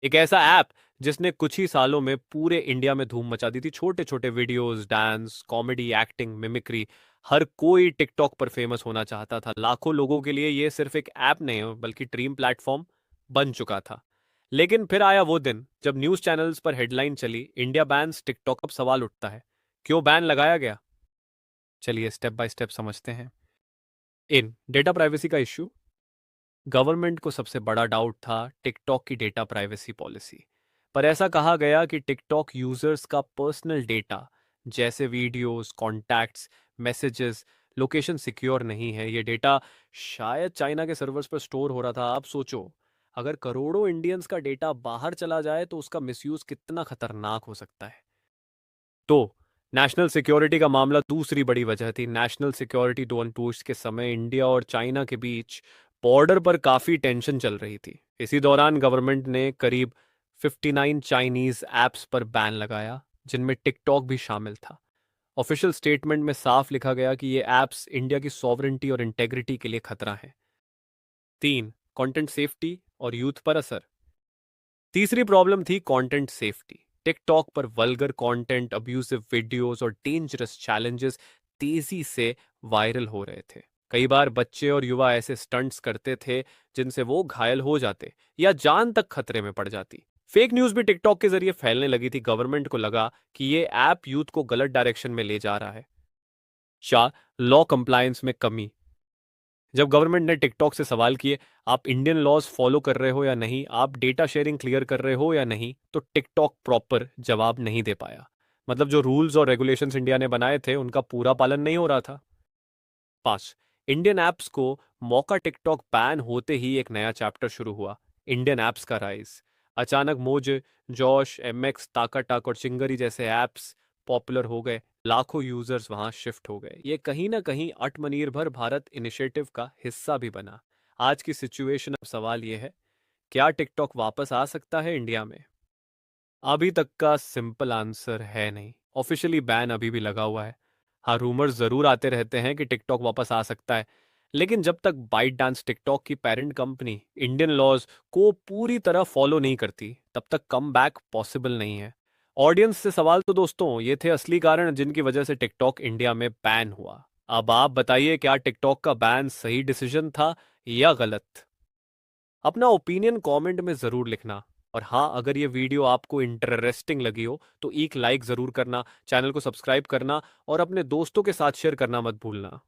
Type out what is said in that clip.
एक ऐसा ऐप जिसने कुछ ही सालों में पूरे इंडिया में धूम मचा दी थी। छोटे छोटे videos, dance, comedy, acting, mimicry, हर कोई टिकटॉक पर फेमस होना चाहता था। लाखों लोगों के लिए ये सिर्फ एक ऐप नहीं है बल्कि ड्रीम प्लेटफॉर्म बन चुका था। लेकिन फिर आया वो दिन जब न्यूज चैनल्स पर हेडलाइन चली, इंडिया बैन्स टिकटॉक। अब सवाल उठता है, क्यों बैन लगाया गया? चलिए स्टेप बाय स्टेप समझते हैं। इन डेटा प्राइवेसी का इश्यू। गवर्नमेंट को सबसे बड़ा डाउट था टिकटॉक की डेटा प्राइवेसी पॉलिसी पर। ऐसा कहा गया कि टिकटॉक यूजर्स का पर्सनल डेटा जैसे videos, contacts, messages, location secure नहीं है। ये डेटा शायद चाइना के सर्वर्स पर स्टोर हो रहा था। आप सोचो, अगर करोड़ों इंडियंस का डेटा बाहर चला जाए तो उसका मिसयूज कितना खतरनाक हो सकता है। तो नेशनल सिक्योरिटी का मामला दूसरी बड़ी वजह थी। नेशनल सिक्योरिटी डोन टूर्स के समय इंडिया और चाइना के बीच बॉर्डर पर काफी टेंशन चल रही थी। इसी दौरान गवर्नमेंट ने करीब 59 चाइनीज ऐप्स पर बैन लगाया, जिनमें टिकटॉक भी शामिल था। ऑफिशियल स्टेटमेंट में साफ लिखा गया कि ये ऐप्स इंडिया की सॉवरेंटी और इंटेग्रिटी के लिए खतरा है। 3, कंटेंट सेफ्टी और यूथ पर असर। तीसरी प्रॉब्लम थी कंटेंट सेफ्टी। टिकटॉक पर वल्गर कंटेंट, अब्यूजिव वीडियोस और डेंजरस चैलेंजेस तेजी से वायरल हो रहे थे। कई बार बच्चे और युवा ऐसे स्टंट्स करते थे जिनसे वो घायल हो जाते या जान तक खतरे में पड़ जाती। फेक न्यूज भी टिकटॉक के जरिए फैलने लगी थी। गवर्नमेंट को लगा कि ये ऐप यूथ को गलत डायरेक्शन में ले जा रहा है। 4, लॉ कंप्लायंस में कमी। जब गवर्नमेंट ने टिकटॉक से सवाल किए, आप इंडियन लॉज फॉलो कर रहे हो या नहीं, आप डेटा शेयरिंग क्लियर कर रहे हो या नहीं, तो टिकटॉक प्रॉपर जवाब नहीं दे पाया। मतलब जो रूल्स और रेगुलेशंस इंडिया ने बनाए थे उनका पूरा पालन नहीं हो रहा था। 5, इंडियन ऐप्स को मौका। टिकटॉक बैन होते ही एक नया चैप्टर शुरू हुआ, इंडियन ऐप्स का राइज। अचानक मोज, जोश, एमएक्स, ताकाटाक और चिंगरी जैसे ऐप्स पॉपुलर हो गए। लाखों यूजर्स वहां शिफ्ट हो गए। ये कहीं ना कहीं आत्मनिर्भर भारत इनिशिएटिव का हिस्सा भी बना। आज की सिचुएशन, अब सवाल यह है, क्या टिकटॉक वापस आ सकता है इंडिया में? अभी तक का सिंपल आंसर है नहीं। ऑफिशियली बैन अभी भी लगा हुआ है। हाँ, रूमर्स जरूर आते रहते हैं कि टिकटॉक वापस आ सकता है, लेकिन जब तक बाइट डांस टिकटॉक की पेरेंट कंपनी इंडियन लॉज को पूरी तरह फॉलो नहीं करती, तब तक कम बैक पॉसिबल नहीं है। ऑडियंस से सवाल तो दोस्तों ये थे असली कारण जिनकी वजह से टिकटॉक इंडिया में बैन हुआ। अब आप बताइए, क्या टिकटॉक का बैन सही डिसीजन था या गलत? अपना ओपिनियन कमेंट में जरूर लिखना। और हाँ, अगर ये वीडियो आपको इंटरेस्टिंग लगी हो तो एक लाइक जरूर करना, चैनल को सब्सक्राइब करना और अपने दोस्तों के साथ शेयर करना मत भूलना।